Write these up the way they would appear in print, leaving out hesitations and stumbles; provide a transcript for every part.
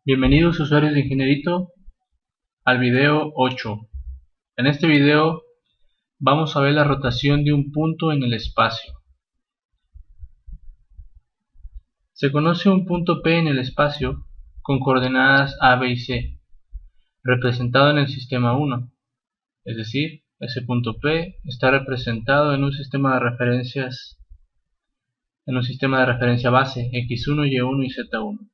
Bienvenidos usuarios de Ingenierito al video 8. En este video vamos a ver la rotación de un punto en el espacio. Se conoce un punto P en el espacio con coordenadas A, B y C, representado en el sistema 1. Es decir, ese punto P está representado en un sistema de referencia base x1, y1 y z1.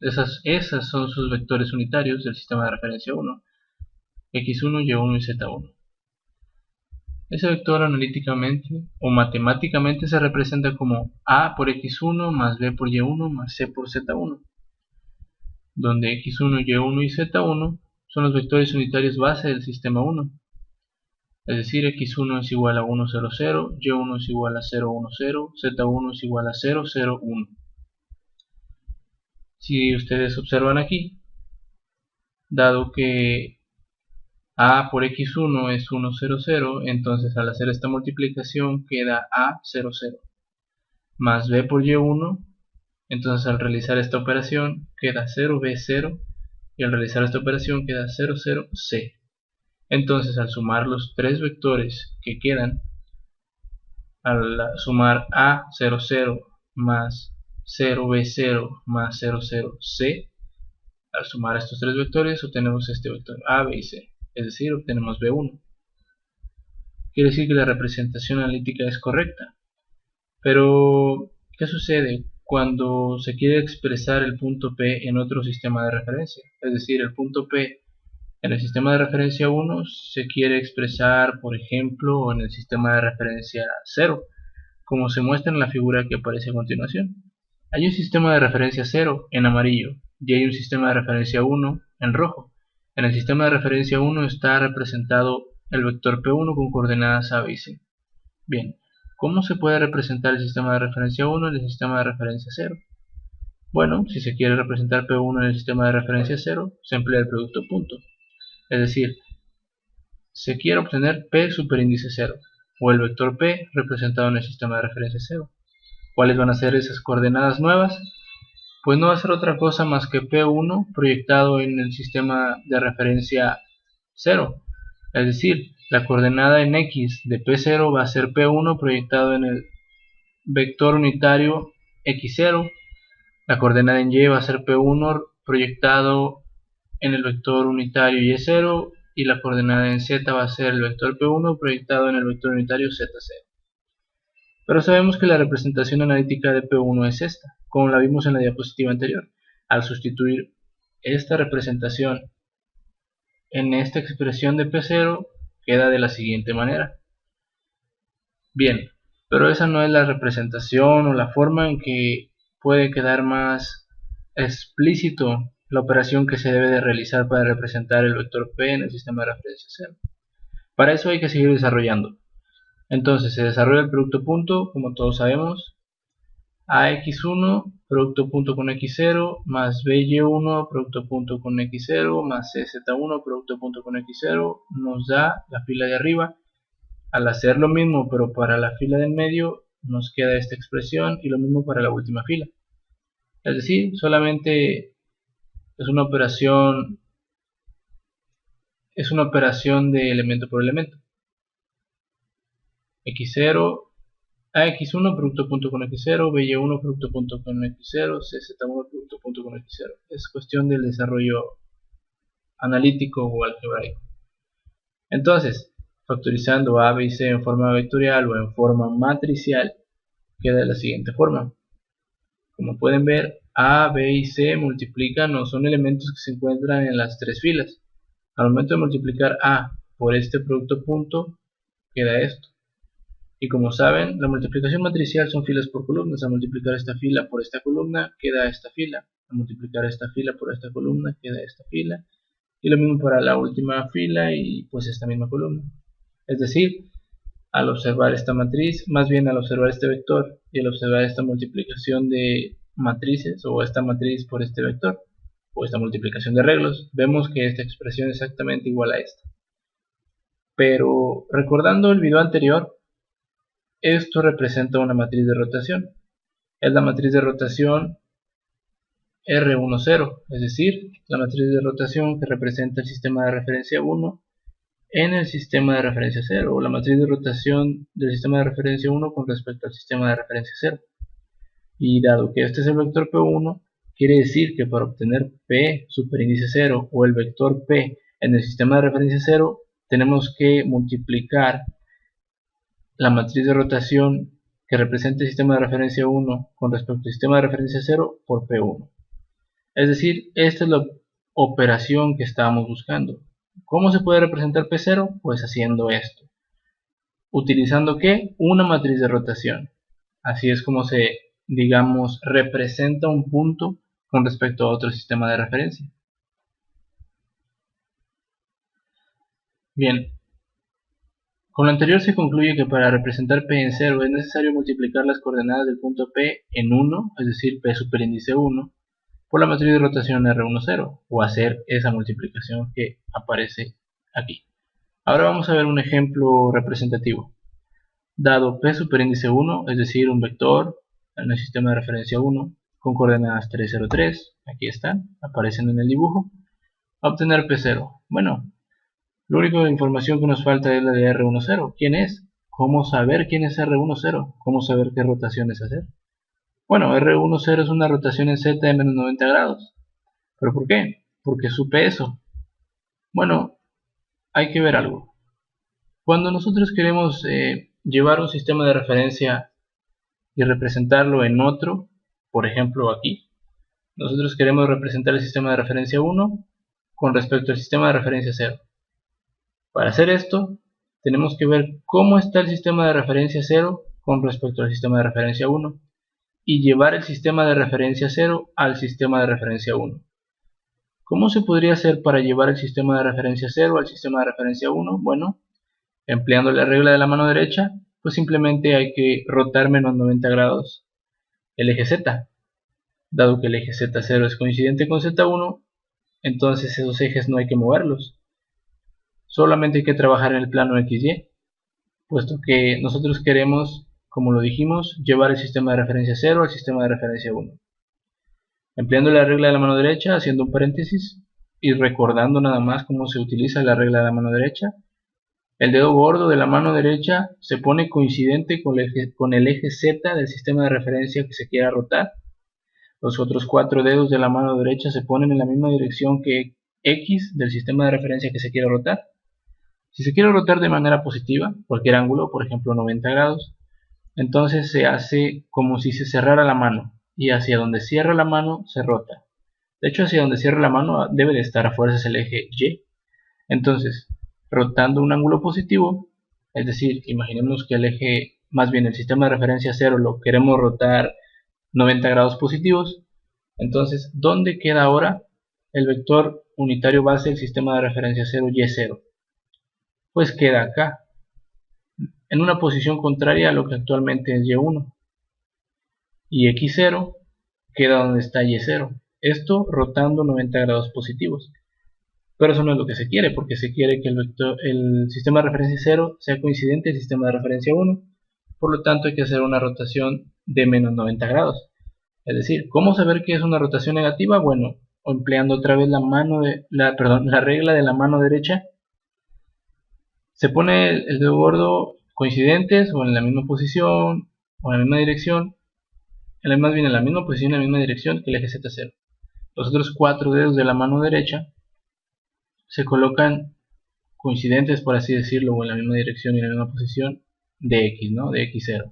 Esas son sus vectores unitarios del sistema de referencia 1, x1, y1 y z1. Ese vector analíticamente o matemáticamente se representa como A por x1 más B por y1 más C por z1, donde x1, y1 y z1 son los vectores unitarios base del sistema 1. Es decir, x1 es igual a 1, 0, 0, y1 es igual a 0, 1, 0, z1 es igual a 0, 0, 1. Si ustedes observan aquí, dado que A por x1 es 1, 0, 0, entonces al hacer esta multiplicación queda A, 0, 0, más B por y1, entonces al realizar esta operación queda 0B, 0, y al realizar esta operación queda 0, 0, C. Entonces al sumar los tres vectores que quedan, al sumar A, 0, 0 más 0B, 0 más 0, 0, C, al sumar estos tres vectores obtenemos este vector A, B y C, es decir, obtenemos B1. Quiere decir que la representación analítica es correcta. Pero, ¿qué sucede cuando se quiere expresar el punto P en otro sistema de referencia? Es decir, el punto P en el sistema de referencia 1 se quiere expresar, por ejemplo, en el sistema de referencia 0, como se muestra en la figura que aparece a continuación. Hay un sistema de referencia 0 en amarillo y hay un sistema de referencia 1 en rojo. En el sistema de referencia 1 está representado el vector P1 con coordenadas A, B y C. Bien, ¿cómo se puede representar el sistema de referencia 1 en el sistema de referencia 0? Bueno, si se quiere representar P1 en el sistema de referencia 0, se emplea el producto punto. Es decir, se quiere obtener P superíndice 0, o el vector P representado en el sistema de referencia 0. ¿Cuáles van a ser esas coordenadas nuevas? Pues no va a ser otra cosa más que P1 proyectado en el sistema de referencia 0. Es decir, la coordenada en X de P0 va a ser P1 proyectado en el vector unitario X0. La coordenada en Y va a ser P1 proyectado en el vector unitario Y0. Y la coordenada en Z va a ser el vector P1 proyectado en el vector unitario Z0. Pero sabemos que la representación analítica de P1 es esta, como la vimos en la diapositiva anterior. Al sustituir esta representación en esta expresión de P0, queda de la siguiente manera. Bien, pero esa no es la representación o la forma en que puede quedar más explícito la operación que se debe de realizar para representar el vector P en el sistema de referencia 0. Para eso hay que seguir desarrollando. Entonces se desarrolla el producto punto, como todos sabemos, AX1 producto punto con X0 más BY1 producto punto con X0 más CZ1 producto punto con X0 nos da la fila de arriba. Al hacer lo mismo pero para la fila del medio nos queda esta expresión y lo mismo para la última fila. Es decir, solamente es una operación de elemento por elemento. X0 AX1 producto punto con X0, BY1 producto punto con X0, CZ1 producto punto con X0. Es cuestión del desarrollo analítico o algebraico. Entonces, factorizando A, B y C en forma vectorial o en forma matricial, queda de la siguiente forma. Como pueden ver, A, B y C multiplican o son elementos que se encuentran en las tres filas. Al momento de multiplicar A por este producto punto, queda esto. Y como saben, la multiplicación matricial son filas por columnas. Al multiplicar esta fila por esta columna, queda esta fila. Al multiplicar esta fila por esta columna, queda esta fila. Y lo mismo para la última fila y pues esta misma columna. Es decir, al observar esta matriz, más bien al observar este vector y al observar esta multiplicación de matrices o esta matriz por este vector o esta multiplicación de reglos, vemos que esta expresión es exactamente igual a esta. Pero recordando el video anterior, esto representa una matriz de rotación. Es la matriz de rotación R10, es decir, la matriz de rotación que representa el sistema de referencia 1 en el sistema de referencia 0, o la matriz de rotación del sistema de referencia 1 con respecto al sistema de referencia 0. Y dado que este es el vector P1, quiere decir que para obtener P superíndice 0 o el vector P en el sistema de referencia 0, tenemos que multiplicar la matriz de rotación que representa el sistema de referencia 1 con respecto al sistema de referencia 0 por P1. Es decir, esta es la operación que estábamos buscando. ¿Cómo se puede representar P0? Pues haciendo esto. ¿Utilizando qué? Una matriz de rotación. Así es como se, digamos, representa un punto con respecto a otro sistema de referencia. Bien, con lo anterior se concluye que para representar P en 0 es necesario multiplicar las coordenadas del punto P en 1, es decir, P superíndice 1, por la matriz de rotación R10, o hacer esa multiplicación que aparece aquí. Ahora vamos a ver un ejemplo representativo. Dado P superíndice 1, es decir, un vector en el sistema de referencia 1, con coordenadas 3, 0, 3, aquí están, aparecen en el dibujo, obtener P0. Bueno, la única información que nos falta es la de R10. ¿Quién es? ¿Cómo saber quién es R10? ¿Cómo saber qué rotaciones hacer? Bueno, R10 es una rotación en Z de menos 90 grados. ¿Pero por qué? Porque supe eso. Bueno, hay que ver algo. Cuando nosotros queremos llevar un sistema de referencia y representarlo en otro, por ejemplo aquí, nosotros queremos representar el sistema de referencia 1 con respecto al sistema de referencia 0. Para hacer esto, tenemos que ver cómo está el sistema de referencia 0 con respecto al sistema de referencia 1 y llevar el sistema de referencia 0 al sistema de referencia 1. ¿Cómo se podría hacer para llevar el sistema de referencia 0 al sistema de referencia 1? Bueno, empleando la regla de la mano derecha, pues simplemente hay que rotar menos 90 grados el eje Z. Dado que el eje Z0 es coincidente con Z1, entonces esos ejes no hay que moverlos. Solamente hay que trabajar en el plano XY, puesto que nosotros queremos, como lo dijimos, llevar el sistema de referencia 0 al sistema de referencia 1. Empleando la regla de la mano derecha, haciendo un paréntesis y recordando nada más cómo se utiliza la regla de la mano derecha, el dedo gordo de la mano derecha se pone coincidente con el eje Z del sistema de referencia que se quiera rotar. Los otros 4 dedos de la mano derecha se ponen en la misma dirección que X del sistema de referencia que se quiera rotar. Si se quiere rotar de manera positiva, cualquier ángulo, por ejemplo 90 grados, entonces se hace como si se cerrara la mano, y hacia donde cierra la mano se rota. De hecho, hacia donde cierra la mano debe de estar a fuerzas el eje Y. Entonces, rotando un ángulo positivo, es decir, imaginemos que el eje, más bien el sistema de referencia 0 lo queremos rotar 90 grados positivos, entonces, ¿dónde queda ahora el vector unitario base del sistema de referencia 0, Y0? Pues queda acá, en una posición contraria a lo que actualmente es Y1. Y X0 queda donde está Y0. Esto rotando 90 grados positivos. Pero eso no es lo que se quiere, porque se quiere que el sistema de referencia 0 sea coincidente al sistema de referencia 1. Por lo tanto, hay que hacer una rotación de menos 90 grados. Es decir, ¿cómo saber que es una rotación negativa? Bueno, empleando otra vez la regla de la mano derecha. Se pone el dedo gordo coincidentes o en la misma posición o en la misma dirección, más bien en la misma posición y en la misma dirección que el eje Z0. Los otros 4 dedos de la mano derecha se colocan coincidentes, por así decirlo, o en la misma dirección y en la misma posición de X, ¿no? De X0.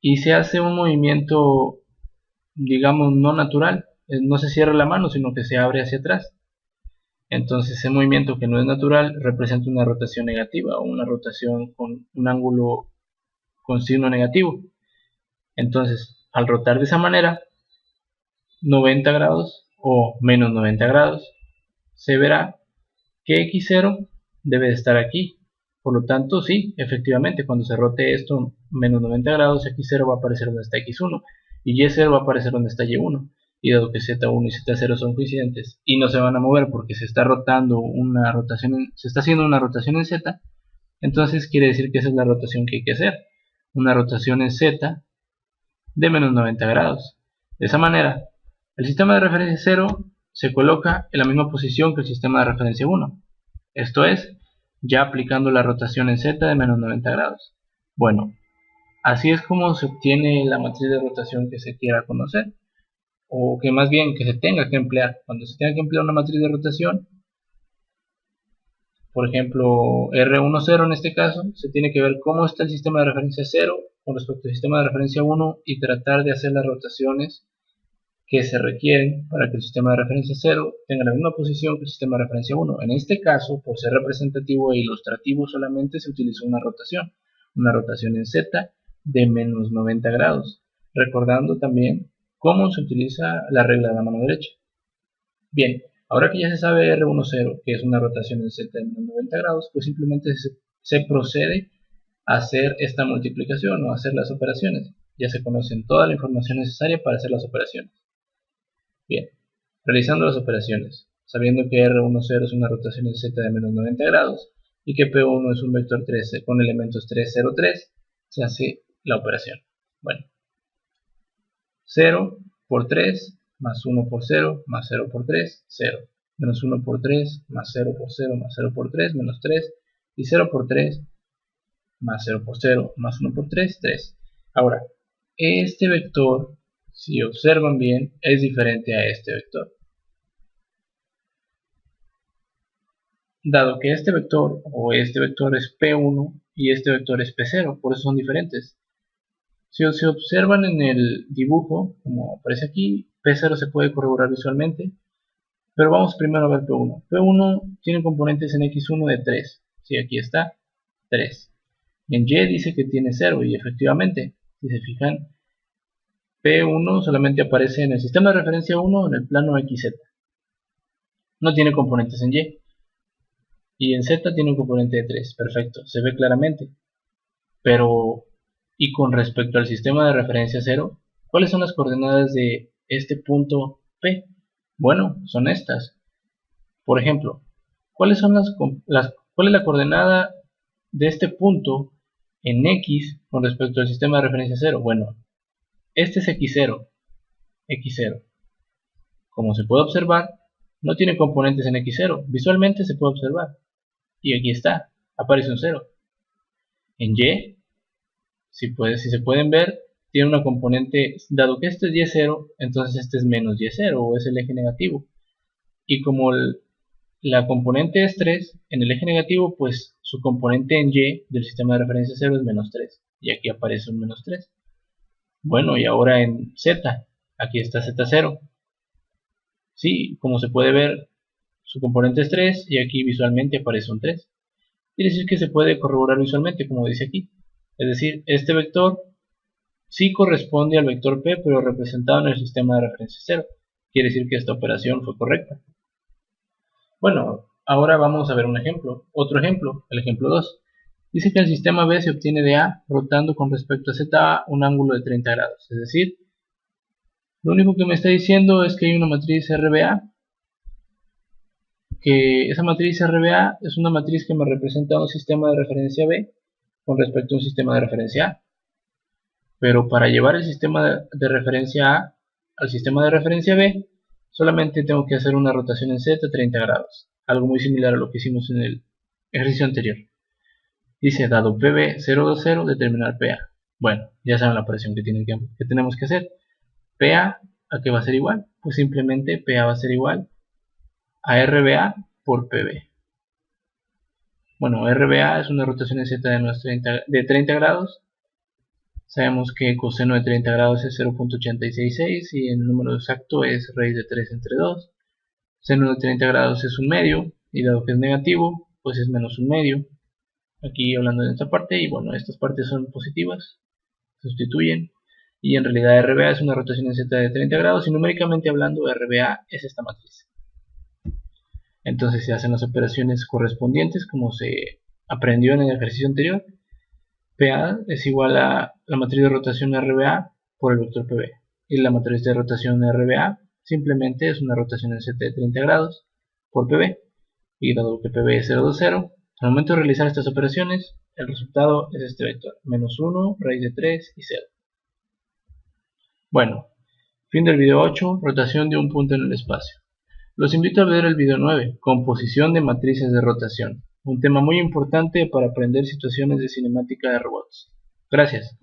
Y se hace un movimiento, digamos, no natural. No se cierra la mano, sino que se abre hacia atrás. Entonces ese movimiento que no es natural representa una rotación negativa o una rotación con un ángulo con signo negativo. Entonces al rotar de esa manera 90 grados o menos 90 grados, se verá que X0 debe de estar aquí. Por lo tanto, sí, efectivamente, cuando se rote esto menos 90 grados, X0 va a aparecer donde está X1 y Y0 va a aparecer donde está Y1. Y dado que Z1 y Z0 son coincidentes y no se van a mover porque se está rotando una rotación, se está haciendo una rotación en Z, entonces quiere decir que esa es la rotación que hay que hacer, una rotación en Z de menos 90 grados. De esa manera, El sistema de referencia 0 se coloca en la misma posición que el sistema de referencia 1. Esto es, ya aplicando la rotación en Z de menos 90 grados. Bueno, así es como se obtiene la matriz de rotación que se quiera conocer, o que más bien que se tenga que emplear. Cuando se tenga que emplear una matriz de rotación, por ejemplo R10 en este caso, se tiene que ver cómo está el sistema de referencia 0 con respecto al sistema de referencia 1 y tratar de hacer las rotaciones que se requieren para que el sistema de referencia 0 tenga la misma posición que el sistema de referencia 1. En este caso, por ser representativo e ilustrativo solamente, se utilizó una rotación en Z de menos 90 grados, recordando también cómo se utiliza la regla de la mano derecha. Bien, ahora que ya se sabe R10, que es una rotación en Z de menos 90 grados, pues simplemente se procede a hacer esta multiplicación o a hacer las operaciones. Ya se conocen toda la información necesaria para hacer las operaciones. Bien, realizando las operaciones, sabiendo que R10 es una rotación en Z de menos 90 grados y que P1 es un vector 13 con elementos 3, 0, 3, se hace la operación. Bueno, 0 por 3 más 1 por 0 más 0 por 3, 0. Menos 1 por 3 más 0 por 0 más 0 por 3, menos 3. Y 0 por 3 más 0 por 0 más 1 por 3, 3. Ahora, este vector, si observan bien, es diferente a este vector. Dado que este vector es P1 y este vector es P0, por eso son diferentes. Si se observan en el dibujo, como aparece aquí, P0 se puede corroborar visualmente, pero vamos primero a ver P1. P1 tiene componentes en X1 de 3, sí, aquí está, 3. En Y dice que tiene 0 y efectivamente, si se fijan, P1 solamente aparece en el sistema de referencia 1 en el plano XZ. No tiene componentes en Y. Y en Z tiene un componente de 3. Perfecto, se ve claramente. Pero, ¿y con respecto al sistema de referencia 0? ¿Cuáles son las coordenadas de este punto P? Bueno, son estas. Por ejemplo, ¿cuál es la coordenada de este punto en X con respecto al sistema de referencia 0? Bueno, este es X0. X0. Como se puede observar, no tiene componentes en X0. Visualmente se puede observar. Y aquí está, aparece un 0. En Y, si se pueden ver, tiene una componente, dado que este es Y0, entonces este es menos Y0 o es el eje negativo. Y como la componente es 3, en el eje negativo, pues su componente en Y del sistema de referencia 0 es menos 3. Y aquí aparece un menos 3. Bueno, y ahora en Z, aquí está Z0. Sí, como se puede ver, su componente es 3 y aquí visualmente aparece un 3. Quiere decir que se puede corroborar visualmente, como dice aquí. Es decir, este vector sí corresponde al vector P, pero representado en el sistema de referencia 0. Quiere decir que esta operación fue correcta. Bueno, ahora vamos a ver un ejemplo. Otro ejemplo, el ejemplo 2. Dice que el sistema B se obtiene de A rotando con respecto a ZA un ángulo de 30 grados. Es decir, lo único que me está diciendo es que hay una matriz RBA, que esa matriz RBA es una matriz que me representa un sistema de referencia B con respecto a un sistema de referencia A. Pero para llevar el sistema de referencia A al sistema de referencia B, solamente tengo que hacer una rotación en Z 30 grados, algo muy similar a lo que hicimos en el ejercicio anterior. Dice, dado PB 0,20, determinar PA. Bueno, ya saben la operación que tenemos que hacer. PA, ¿a qué va a ser igual? Pues simplemente PA va a ser igual a RBA por PB. Bueno, RBA es una rotación en Z de 30 grados. Sabemos que coseno de 30 grados es 0.866 y el número exacto es raíz de 3 entre 2. Seno de 30 grados es un medio y dado que es negativo, pues es menos un medio. Aquí hablando de esta parte, y bueno, estas partes son positivas, sustituyen, y en realidad RBA es una rotación en Z de 30 grados y numéricamente hablando RBA es esta matriz. Entonces se hacen las operaciones correspondientes como se aprendió en el ejercicio anterior. PA es igual a la matriz de rotación RBA por el vector PB, y la matriz de rotación RBA simplemente es una rotación en Z de 30 grados por PB, y dado que PB es 0,20, al momento de realizar estas operaciones, el resultado es este vector, menos 1, raíz de 3 y 0. Bueno, Fin del video 8, rotación de un punto en el espacio. Los invito a ver el video 9, composición de matrices de rotación, un tema muy importante para aprender situaciones de cinemática de robots. Gracias.